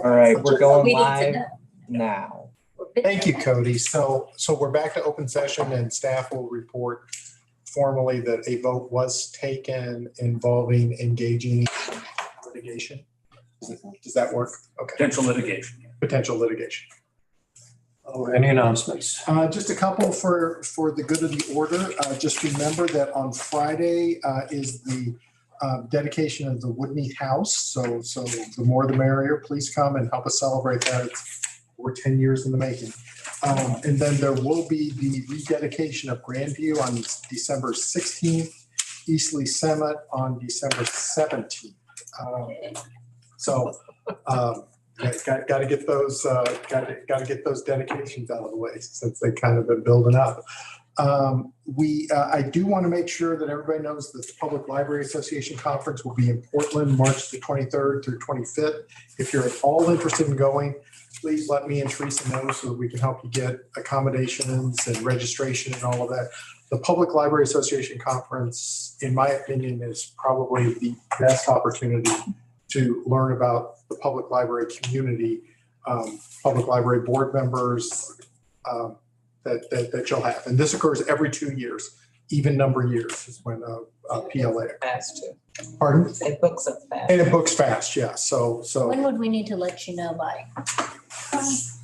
All right, we're going We need to live know. now. Thank you, Cody. So we're back to open session and staff will report formally that a vote was taken involving engaging litigation. Does that work? Okay. Potential litigation. Potential litigation. Oh, any announcements? Just a couple for the good of the order. Just remember that on Friday is the dedication of the Woodmead House. So the more the merrier. Please come and help us celebrate that. We're 10 years in the making. And then there will be the rededication of Grandview on December 16th, Eastleigh Summit on December 17th. Got to get those dedications out of the way since they kind of been building up. I do want to make sure that everybody knows that the Public Library Association Conference will be in Portland, March the 23rd through 25th. If you're at all interested in going, please let me and Teresa know so that we can help you get accommodations and registration and all of that. The Public Library Association Conference, in my opinion, is probably the best opportunity to learn about the public library community, public library board members that you'll have. And this occurs every 2 years, even number years is when PLA. Fast too. Pardon? It books up fast. And it books fast, yeah. So When would we need to let you know by?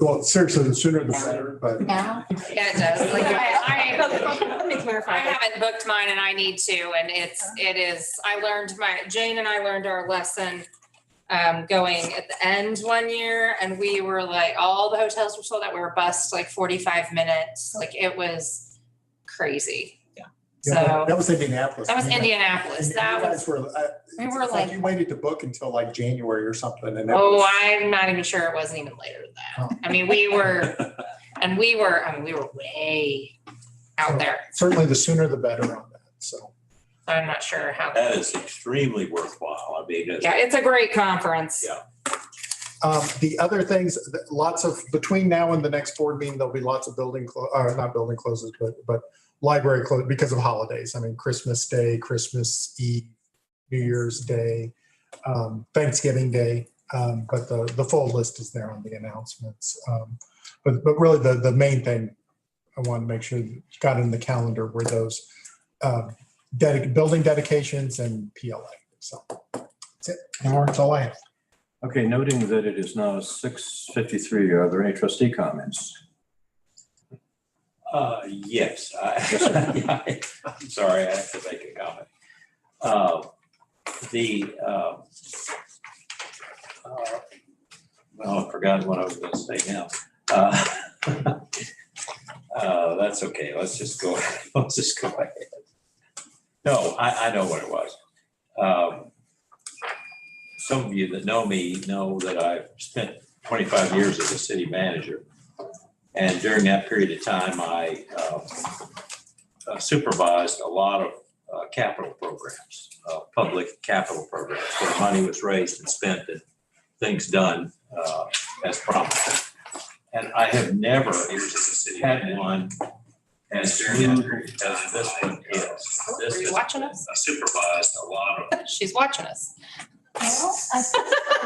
well, seriously, the sooner the better. But Now? Yeah, it does. Like Let me clarify. I haven't booked mine and I need to, and it is, Jane and I learned our lesson going at the end one year, and we were like, all the hotels were sold out. We were bussed like 45 minutes. Like it was crazy. So that was Indianapolis. that was Indianapolis. And That you guys was, were, we were it's like, you waited to book until like January or something. And it oh, was- I'm not even sure it wasn't even later than that. Oh. I mean, we were way out there. Certainly the sooner the better on that. So. I'm not sure how. That is extremely worthwhile. I mean, Yeah, it's a great conference. Yeah. The other things, between now and the next board meeting, there'll be lots of not building closes, but library close because of holidays. I mean, Christmas Day, Christmas Eve, New Year's Day, Thanksgiving Day. But the full list is there on the announcements. But really the main thing I want to make sure you got in the calendar were those building dedications and PLA. So that's it. That's all I have. Okay, noting that it is now 6:53, are there any trustee comments? Yes. I'm sorry, I have to make a comment. Well, I forgot what I was going to say now. That's okay. Let's just go ahead. No, I know what it was. Some of you that know me know that I've spent 25 years as a city manager. And during that period of time, I supervised a lot of capital programs, public capital programs, where money was raised and spent and things done as promised. And I have never had one as smooth as this one is. Are you watching us? I supervised a lot of. She's watching us. Well, I said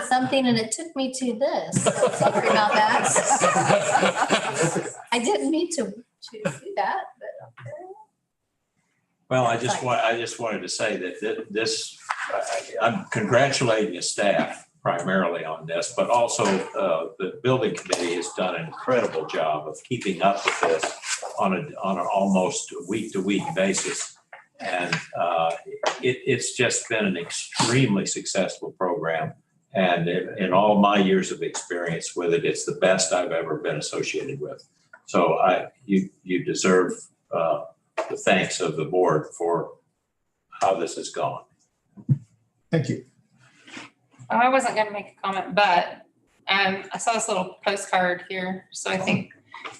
something and it took me to this. So sorry about that. I didn't mean to do that, but okay. Well, I just wanted to say that I'm congratulating the staff primarily on this, but also the building committee has done an incredible job of keeping up with this on an almost week-to-week basis. And it's just been an extremely successful program. And in all my years of experience with it, it's the best I've ever been associated with. So you deserve the thanks of the board for how this has gone. Thank you. Oh, I wasn't going to make a comment, but I saw this little postcard here. So I think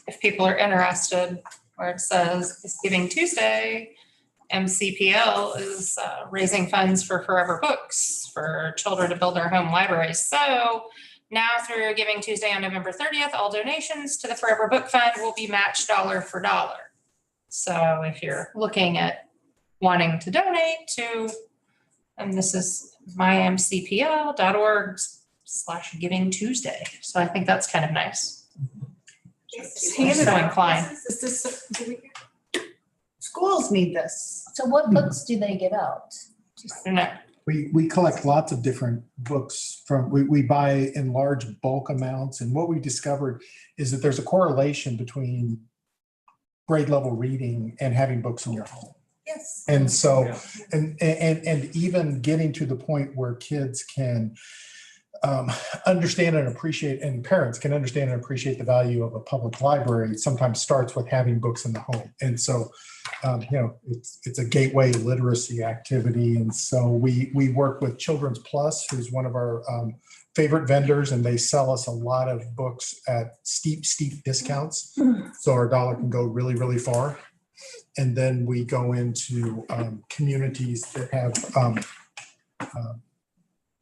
if people are interested, where it says it's Giving Tuesday, MCPL is raising funds for Forever Books for children to build their home libraries. So now through Giving Tuesday on November 30th, all donations to the Forever Book Fund will be matched dollar for dollar. So if you're looking at wanting to donate to, and this is mymcpl.org/Giving Tuesday. So I think that's kind of nice. Handed So out. inclined. Is this, schools need this. So what books do they get out? I don't know. We collect lots of different books from, we buy in large bulk amounts. And what we discovered is that there's a correlation between grade level reading and having books in your home. Yes. And so, and even getting to the point where kids can understand and appreciate, and parents can understand and appreciate the value of a public library, sometimes starts with having books in the home. And so, it's a gateway literacy activity. And so we work with Children's Plus, who's one of our favorite vendors, and they sell us a lot of books at steep discounts. So our dollar can go really, really far. And then we go into communities that have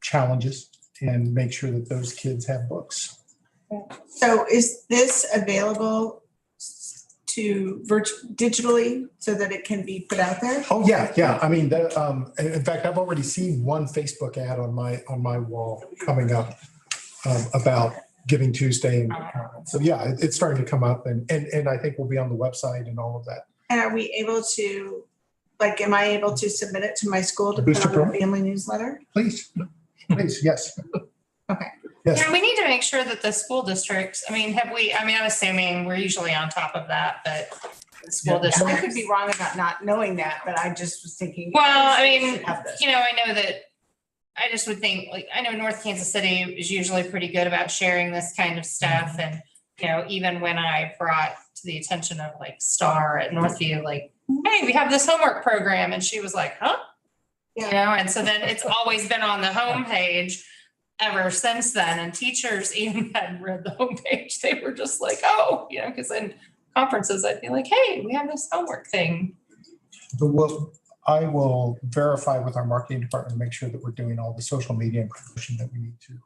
challenges and make sure that those kids have books. So is this available to digitally so that it can be put out there? Oh, yeah. I mean, in fact, I've already seen one Facebook ad on my wall coming up about Giving Tuesday. And so, yeah, it's starting to come up and I think we'll be on the website and all of that. And are we able to, like, am I able to submit it to my school to put Booster on program? the family newsletter? Please, yes. Okay. Yes. Yeah, we need to make sure that the school districts, I'm assuming we're usually on top of that, but the school Yeah. I districts. could be wrong about not knowing that, but I just was thinking. Well, I we mean, should have this. I know that, I just would think, like, I know North Kansas City is usually pretty good about sharing this kind of stuff. And, even when I brought to the attention of like Star at Northview, like, hey, we have this homework program. And she was like, huh? And so then it's always been on the homepage ever since then. And teachers even hadn't read the homepage. They were just like, oh, because in conferences, I'd be like, hey, we have this homework thing. I will verify with our marketing department to make sure that we're doing all the social media and promotion that we need to.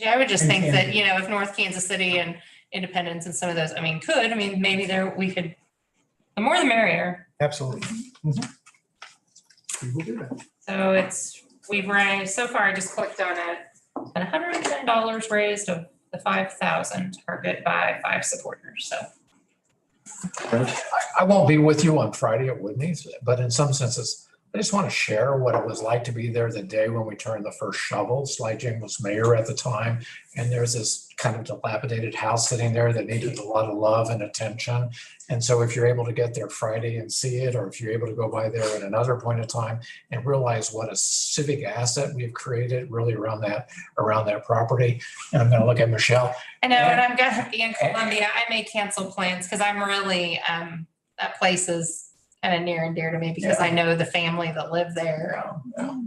I would just think that, if North Kansas City and Independence and some of those, maybe we could, the more the merrier. Absolutely. Mhm. We will do that. So we've raised, so far I just clicked on it, and $110 raised of the 5,000 target by 5 supporters, so. I won't be with you on Friday at Whitney's, but in some senses, I just want to share what it was like to be there the day when we turned the first shovel. Sly Jane was mayor at the time, and there's this kind of dilapidated house sitting there that needed a lot of love and attention. And so if you're able to get there Friday and see it, or if you're able to go by there at another point in time and realize what a civic asset we've created really around that property. And I'm going to look at Michelle. I know, and I'm gonna be in Columbia, I may cancel plans, because I'm really, that place is kind of near and dear to me, because I know the family that live there,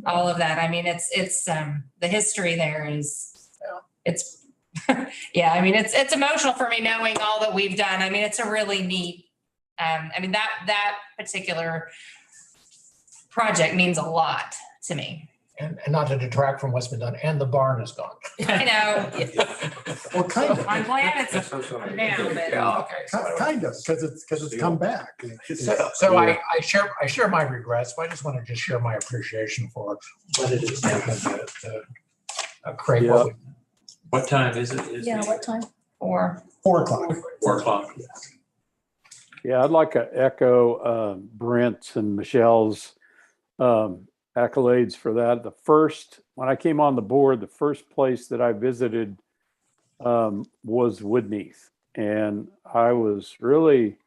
all of that. It's the history there is, it's, it's emotional for me knowing all that we've done. It's a really neat, that particular project means a lot to me. And not to detract from what's been done, and the barn is gone. I know. Well, kind of. I'm glad it's now, but. Yeah, okay. Kind of, because it's come back. So I share my regrets, but I just want to just share my appreciation for what it has taken to create what we. What time is it? Yeah, what time? 4. 4 o'clock. 4 o'clock. Yeah, I'd like to echo Brent and Michelle's accolades for that. When I came on the board, the first place that I visited was Woodneath. And I was really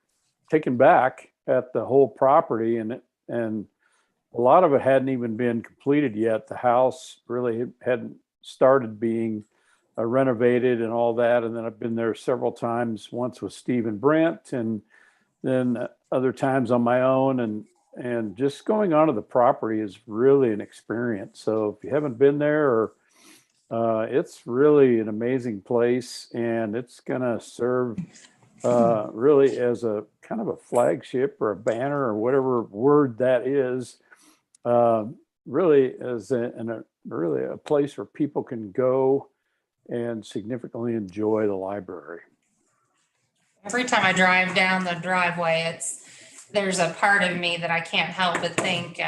taken back at the whole property, and a lot of it hadn't even been completed yet. The house really hadn't started being renovated and all that. And then I've been there several times, once with Steve and Brent, and then other times on my own. And just going onto the property is really an experience. So if you haven't been there, it's really an amazing place, and it's going to serve really as a kind of a flagship or a banner or whatever word that is, really as really a place where people can go and significantly enjoy the library. Every time I drive down the driveway, there's a part of me that I can't help but think,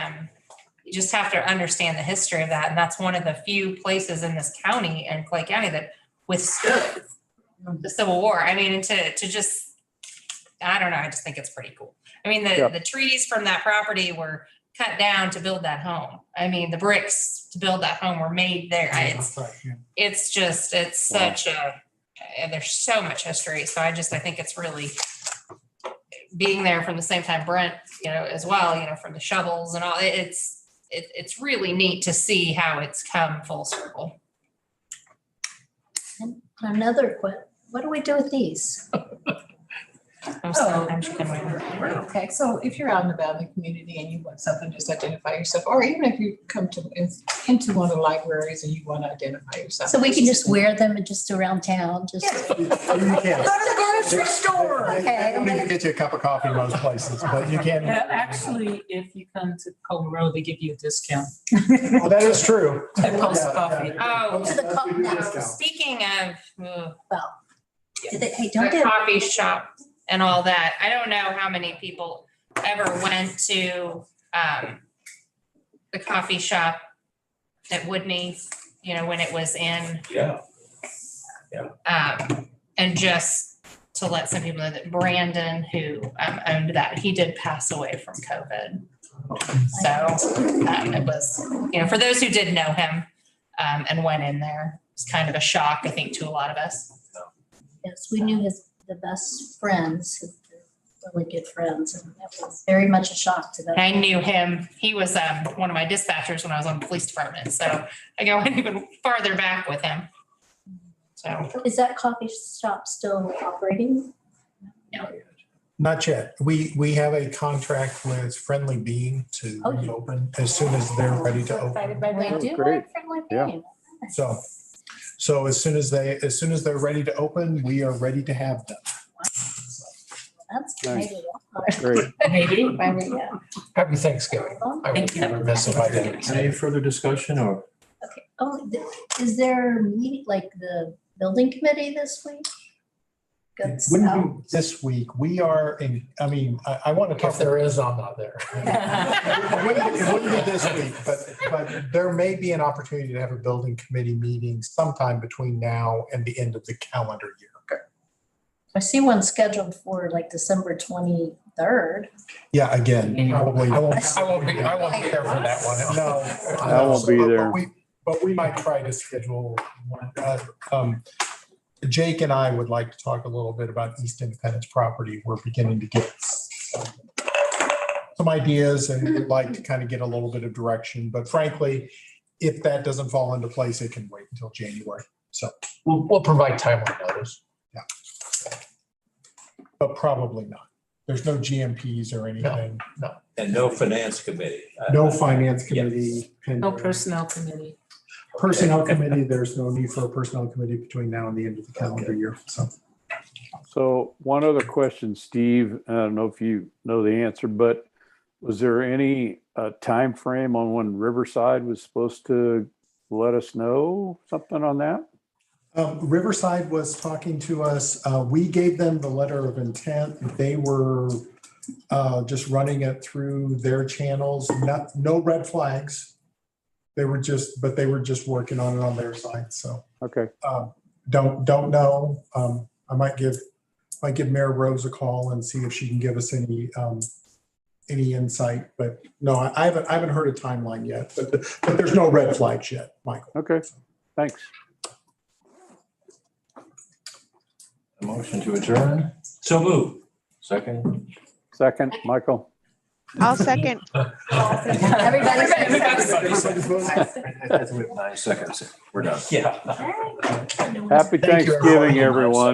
you just have to understand the history of that. And that's one of the few places in this county and Clay County that withstood the Civil War. I mean, and to just, I don't know, I just think it's pretty cool. I mean, the trees from that property were cut down to build that home. I mean, the bricks to build that home were made there. It's just, it's such a, and there's so much history. So I think it's really being there from the same time Brent, as well, from the shovels and all, it's really neat to see how it's come full circle. And another what do we do with these? Sometimes you can win. Okay, so if you're out and about in the community and you want something, just identify yourself, or even if you come into one of the libraries and you want to identify yourself. So we can just wear them just around town, just. You can. Go to the grocery store. Okay. Don't even get you a cup of coffee in most places, but you can. Actually, if you come to Coleman Road, they give you a discount. Well, that is true. At Post Coffee. Oh, To the We do coffee discount. speaking of Hey, don't the they? coffee shop and all that, I don't know how many people ever went to the coffee shop at Woodney, when it was in. Yeah. And just to let some people know that Brandon, who owned that, he did pass away from COVID. So it was, for those who did know him and went in there, it's kind of a shock, I think, to a lot of us. Yes, we knew the best friends, really good friends, and it was very much a shock to them. I knew him. He was one of my dispatchers when I was on the police department. So I go even farther back with him. So Is that coffee shop still operating? Not yet. We have a contract with Friendly Bean to Oh, yeah. reopen as soon as they're ready to open. They do great. like friendly Yeah. bean. So as soon as they're ready to open, we are ready to have them. That's Nice. maybe. Great. Maybe, yeah. Happy Thanksgiving. I would never miss if I didn't. Any further discussion or? Okay. Oh, is there meeting, like the building committee this week? It Goes wouldn't out. be this week. We are in, I want to talk. If there is, I'm not there. It wouldn't be this week, but there may be an opportunity to have a building committee meeting sometime between now and the end of the calendar year. Okay. I see one scheduled for like December 23rd. Yeah, again, probably. I won't be there for that one. No. I won't be there. But we might try to schedule one. Jake and I would like to talk a little bit about East Independence property. We're beginning to get some ideas and we'd like to kind of get a little bit of direction. But frankly, if that doesn't fall into place, it can wait until January. So, We'll provide timely notice. but probably not. There's no GMPs or anything. And no finance committee. No finance committee. No personnel committee. Personnel committee, there's no need for a personnel committee between now and the end of the calendar year. So one other question, Steve, I don't know if you know the answer, but was there any time frame on when Riverside was supposed to let us know something on that? Riverside was talking to us. We gave them the letter of intent. They were just running it through their channels. No red flags. They were just working on it on their side. So Okay, don't know. I might give Mayor Rose a call and see if she can give us any insight. But no, I haven't heard a timeline yet. But there's no red flags yet, Michael. okay, thanks. A motion to adjourn? So move. Second? Second, Michael. I'll second. Everybody. We have 9 seconds. We're done. Yeah. Happy Thank you, Thanksgiving, everyone. everyone.